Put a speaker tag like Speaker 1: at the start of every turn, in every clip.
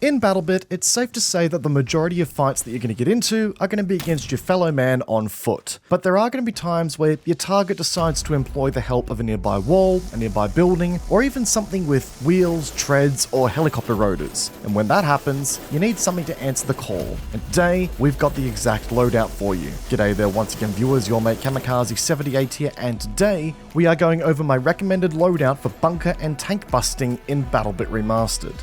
Speaker 1: In BattleBit, it's safe to say that the majority of fights that you're going to get into are going to be against your fellow man on foot. But there are going to be times where your target decides to employ the help of a nearby wall, a nearby building, or even something with wheels, treads, or helicopter rotors. And when that happens, you need something to answer the call. And today, we've got the exact loadout for you. G'day there once again viewers, your mate Kamikaze78 here, and today, we are going over my recommended loadout for bunker and tank busting in BattleBit Remastered.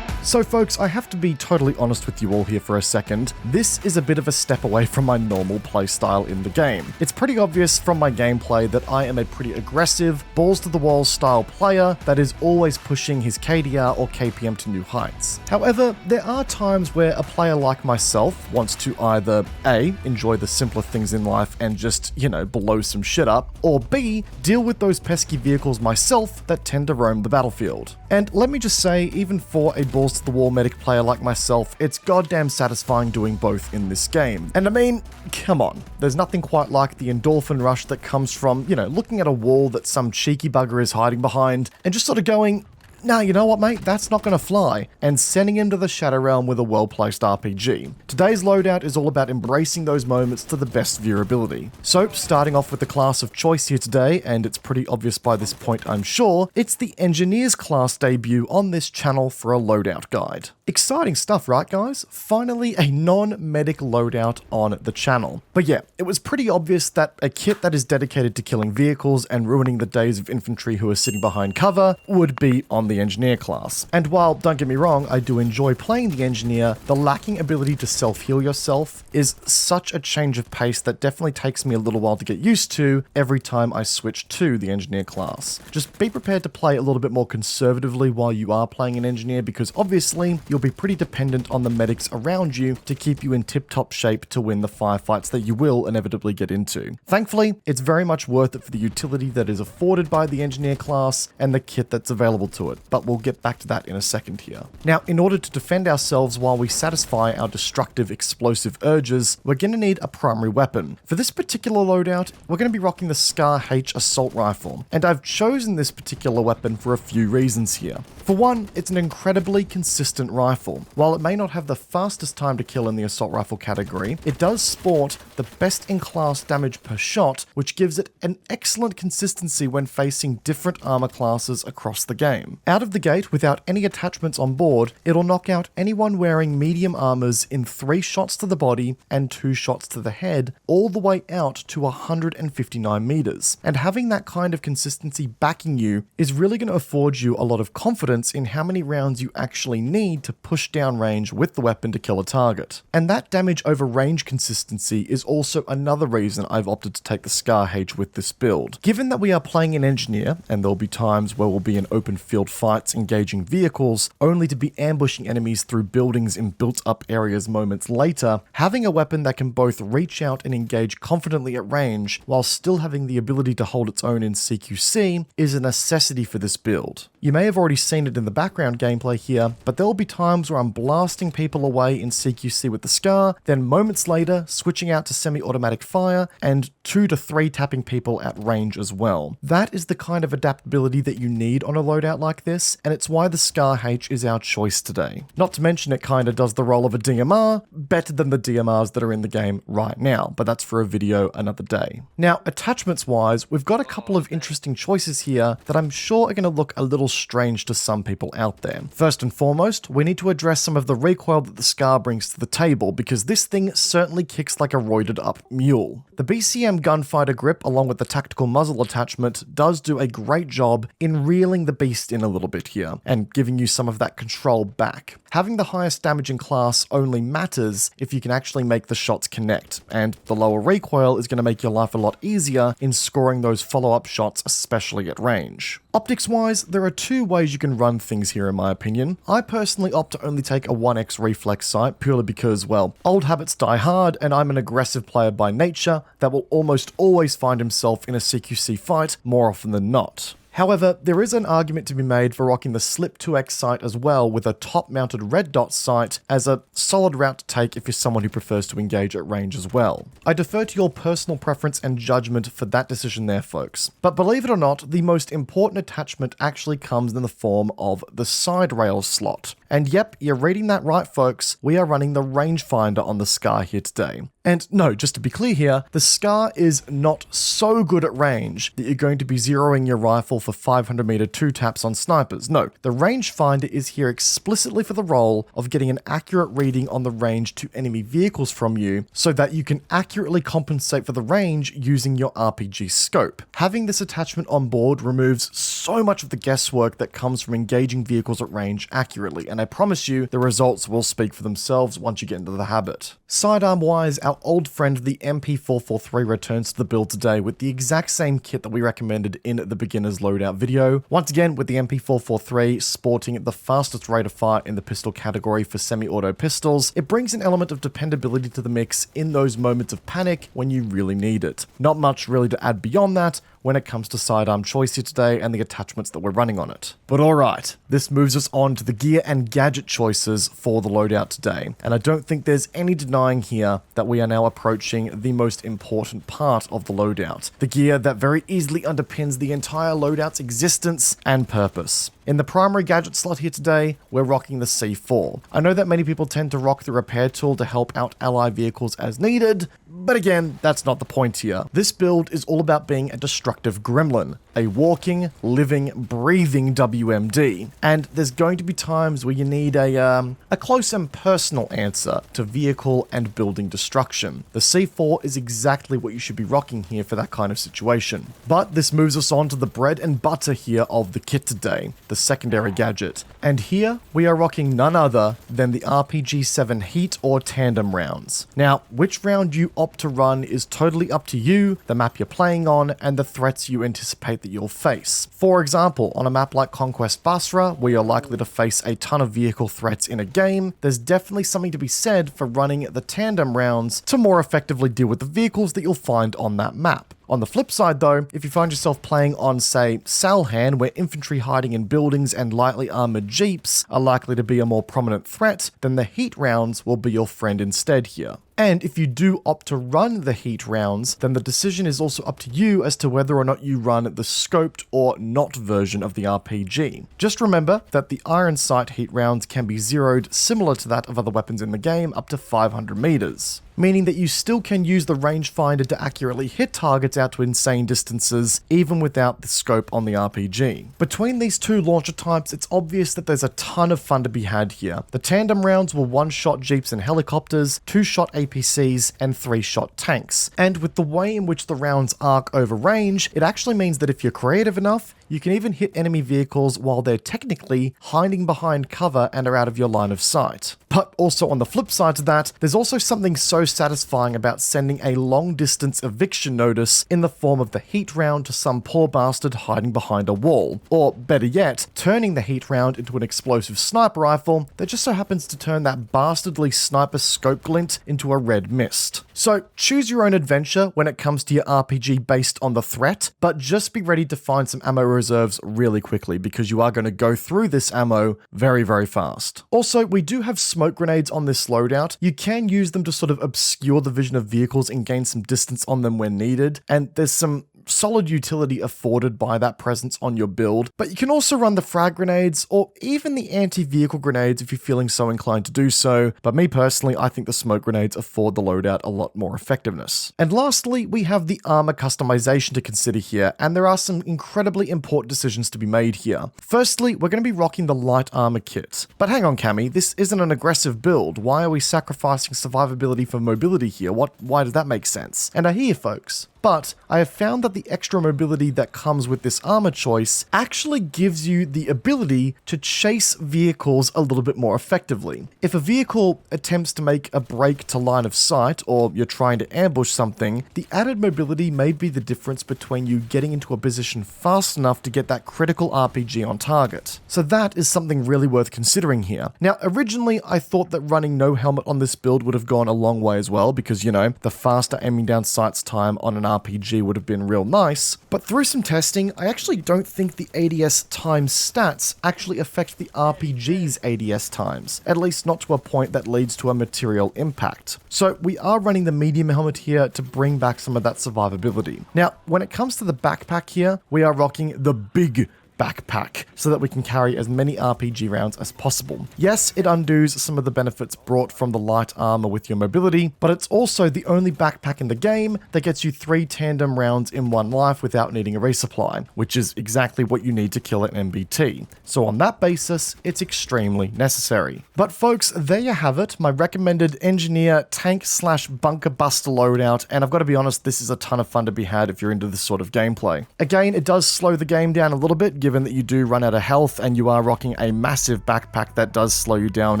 Speaker 1: So folks, I have to be totally honest with you all here for a second. This is a bit of a step away from my normal playstyle in the game. It's pretty obvious from my gameplay that I am a pretty aggressive, balls-to-the-wall style player that is always pushing his KDR or KPM to new heights. However, there are times where a player like myself wants to either A, enjoy the simpler things in life and just, blow some shit up, or B, deal with those pesky vehicles myself that tend to roam the battlefield. And let me just say, even for a balls-to-the-wall medic player like myself, it's goddamn satisfying doing both in this game. And I mean, come on, there's nothing quite like the endorphin rush that comes from, looking at a wall that some cheeky bugger is hiding behind and just sort of going, nah, you know what, mate? That's not going to fly. And sending him to the Shadow Realm with a well-placed RPG. Today's loadout is all about embracing those moments to the best of your ability. So, starting off with the class of choice here today, and it's pretty obvious by this point, I'm sure, it's the Engineers class debut on this channel for a loadout guide. Exciting stuff, right guys? Finally, a non-medic loadout on the channel. But yeah, it was pretty obvious that a kit that is dedicated to killing vehicles and ruining the days of infantry who are sitting behind cover would be on the Engineer class. And while, don't get me wrong, I do enjoy playing the Engineer, the lacking ability to self-heal yourself is such a change of pace that definitely takes me a little while to get used to every time I switch to the Engineer class. Just be prepared to play a little bit more conservatively while you are playing an Engineer, because obviously you'll be pretty dependent on the medics around you to keep you in tip-top shape to win the firefights that you will inevitably get into. Thankfully, it's very much worth it for the utility that is afforded by the Engineer class and the kit that's available to it, but we'll get back to that in a second here. Now, in order to defend ourselves while we satisfy our destructive explosive urges, we're going to need a primary weapon. For this particular loadout, we're going to be rocking the Scar H assault rifle, and I've chosen this particular weapon for a few reasons here. For one, it's an incredibly consistent rifle. While it may not have the fastest time to kill in the assault rifle category, it does sport the best in class damage per shot, which gives it an excellent consistency when facing different armor classes across the game. Out of the gate, without any attachments on board, it'll knock out anyone wearing medium armors in 3 shots to the body and 2 shots to the head, all the way out to 159 meters. And having that kind of consistency backing you is really going to afford you a lot of confidence in how many rounds you actually need to push down range with the weapon to kill a target. And that damage over range consistency is also another reason I've opted to take the Scar H with this build. Given that we are playing an Engineer, and there'll be times where we'll be in open field fights engaging vehicles, only to be ambushing enemies through buildings in built-up areas moments later, having a weapon that can both reach out and engage confidently at range while still having the ability to hold its own in CQC is a necessity for this build. You may have already seen it in the background gameplay here, but there will be times where I'm blasting people away in CQC with the Scar, then moments later switching out to semi-automatic fire and 2 to 3 tapping people at range as well. That is the kind of adaptability that you need on a loadout like this, and it's why the Scar H is our choice today. Not to mention it kinda does the role of a DMR, better than the DMRs that are in the game right now, but that's for a video another day. Now, attachments wise, we've got a couple of interesting choices here that I'm sure are going to look a little strange to some people out there. First and foremost, we need to address some of the recoil that the Scar brings to the table, because this thing certainly kicks like a roided up mule. The BCM gunfighter grip, along with the tactical muzzle attachment, does do a great job in reeling the beast in a little bit here, and giving you some of that control back. Having the highest damage in class only matters if you can actually make the shots connect, and the lower recoil is going to make your life a lot easier in scoring those follow-up shots, especially at range. Optics-wise, there are 2 ways you can run things here in my opinion. I personally opt to only take a 1x reflex sight purely because, well, old habits die hard, and I'm an aggressive player by nature that will almost always find himself in a CQC fight more often than not. However, there is an argument to be made for rocking the Slip 2X sight as well with a top-mounted red dot sight as a solid route to take if you're someone who prefers to engage at range as well. I defer to your personal preference and judgment for that decision there, folks. But believe it or not, the most important attachment actually comes in the form of the side rail slot. And yep, you're reading that right, folks. We are running the rangefinder on the Scar here today. And no, just to be clear here, the Scar is not so good at range that you're going to be zeroing your rifle for 500 meter 2-taps on snipers. No, the rangefinder is here explicitly for the role of getting an accurate reading on the range to enemy vehicles from you so that you can accurately compensate for the range using your RPG scope. Having this attachment on board removes so much of the guesswork that comes from engaging vehicles at range accurately, and I promise you the results will speak for themselves once you get into the habit. Sidearm wise, our old friend the MP443 returns to the build today with the exact same kit that we recommended in the beginner's loadout video. Once again with the MP443 sporting the fastest rate of fire in the pistol category for semi-auto pistols, it brings an element of dependability to the mix in those moments of panic when you really need it. Not much really to add beyond that when it comes to sidearm choice here today and the attachments that we're running on it. But alright, this moves us on to the gear and gadget choices for the loadout today, and I don't think there's any denying here that we are now approaching the most important part of the loadout, the gear that very easily underpins the entire loadout's existence and purpose. In the primary gadget slot here today, we're rocking the C4. I know that many people tend to rock the repair tool to help out ally vehicles as needed, but again, that's not the point here. This build is all about being a destructive gremlin, a walking, living, breathing WMD, and there's going to be times where you need a close and personal answer to vehicle and building destruction. The C4 is exactly what you should be rocking here for that kind of situation. But this moves us on to the bread and butter here of the kit today, the secondary gadget. And here we are rocking none other than the RPG-7 heat or tandem rounds. Now, which round you opt to run is totally up to you, the map you're playing on, and the threats you anticipate that you'll face. For example, on a map like Conquest Basra, where you're likely to face a ton of vehicle threats in a game, there's definitely something to be said for running the tandem rounds to more effectively deal with the vehicles that you'll find on that map. On the flip side though, if you find yourself playing on, say, Salhan, where infantry hiding in buildings and lightly armored jeeps are likely to be a more prominent threat, then the heat rounds will be your friend instead here. And if you do opt to run the heat rounds, then the decision is also up to you as to whether or not you run the scoped or not version of the RPG. Just remember that the iron sight heat rounds can be zeroed similar to that of other weapons in the game up to 500 meters, meaning that you still can use the rangefinder to accurately hit targets out to insane distances, even without the scope on the RPG. Between these two launcher types, it's obvious that there's a ton of fun to be had here. The tandem rounds will one-shot jeeps and helicopters, two-shot APCs, and three-shot tanks. And with the way in which the rounds arc over range, it actually means that if you're creative enough, you can even hit enemy vehicles while they're technically hiding behind cover and are out of your line of sight. But also on the flip side to that, there's also something so satisfying about sending a long-distance eviction notice in the form of the heat round to some poor bastard hiding behind a wall. Or better yet, turning the heat round into an explosive sniper rifle that just so happens to turn that bastardly sniper scope glint into a red mist. So choose your own adventure when it comes to your RPG based on the threat, but just be ready to find some ammo reserves really quickly because you are going to go through this ammo very, very fast. Also, we do have smoke grenades on this loadout. You can use them to sort of obscure the vision of vehicles and gain some distance on them when needed, and there's some solid utility afforded by that presence on your build, but you can also run the frag grenades or even the anti-vehicle grenades if you're feeling so inclined to do so, but me personally, I think the smoke grenades afford the loadout a lot more effectiveness. And lastly, we have the armor customization to consider here, and there are some incredibly important decisions to be made here. Firstly, we're going to be rocking the light armor kit. But hang on, Cammy, this isn't an aggressive build. Why are we sacrificing survivability for mobility here? Why does that make sense? And I hear you, folks. But I have found that the extra mobility that comes with this armor choice actually gives you the ability to chase vehicles a little bit more effectively. If a vehicle attempts to make a break to line of sight, or you're trying to ambush something, the added mobility may be the difference between you getting into a position fast enough to get that critical RPG on target. So that is something really worth considering here. Now, originally I thought that running no helmet on this build would have gone a long way as well, because, you know, the faster aiming down sights time on an RPG would have been real nice, but through some testing, I actually don't think the ADS time stats actually affect the RPG's ADS times, at least not to a point that leads to a material impact. So we are running the medium helmet here to bring back some of that survivability. Now, when it comes to the backpack here, we are rocking the big backpack so that we can carry as many RPG rounds as possible. Yes, it undoes some of the benefits brought from the light armor with your mobility, but it's also the only backpack in the game that gets you 3 tandem rounds in one life without needing a resupply, which is exactly what you need to kill an MBT. So on that basis, it's extremely necessary. But folks, there you have it, my recommended engineer tank / bunker buster loadout, and I've got to be honest, this is a ton of fun to be had if you're into this sort of gameplay. Again, it does slow the game down a little bit, given that you do run out of health and you are rocking a massive backpack that does slow you down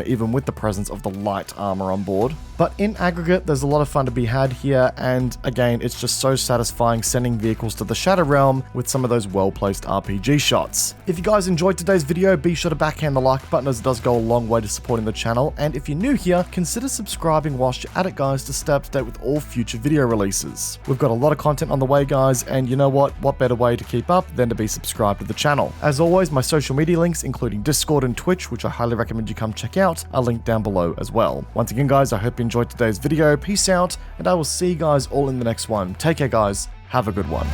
Speaker 1: even with the presence of the light armor on board. But in aggregate, there's a lot of fun to be had here, and again, it's just so satisfying sending vehicles to the Shadow Realm with some of those well-placed RPG shots. If you guys enjoyed today's video, be sure to backhand the like button as it does go a long way to supporting the channel, and if you're new here, consider subscribing whilst you're at it guys to stay up to date with all future video releases. We've got a lot of content on the way guys, and you know what better way to keep up than to be subscribed to the channel. As always, my social media links, including Discord and Twitch, which I highly recommend you come check out, are linked down below as well. Once again guys, I hope you enjoyed today's video, peace out, and I will see you guys all in the next one. Take care guys, have a good one.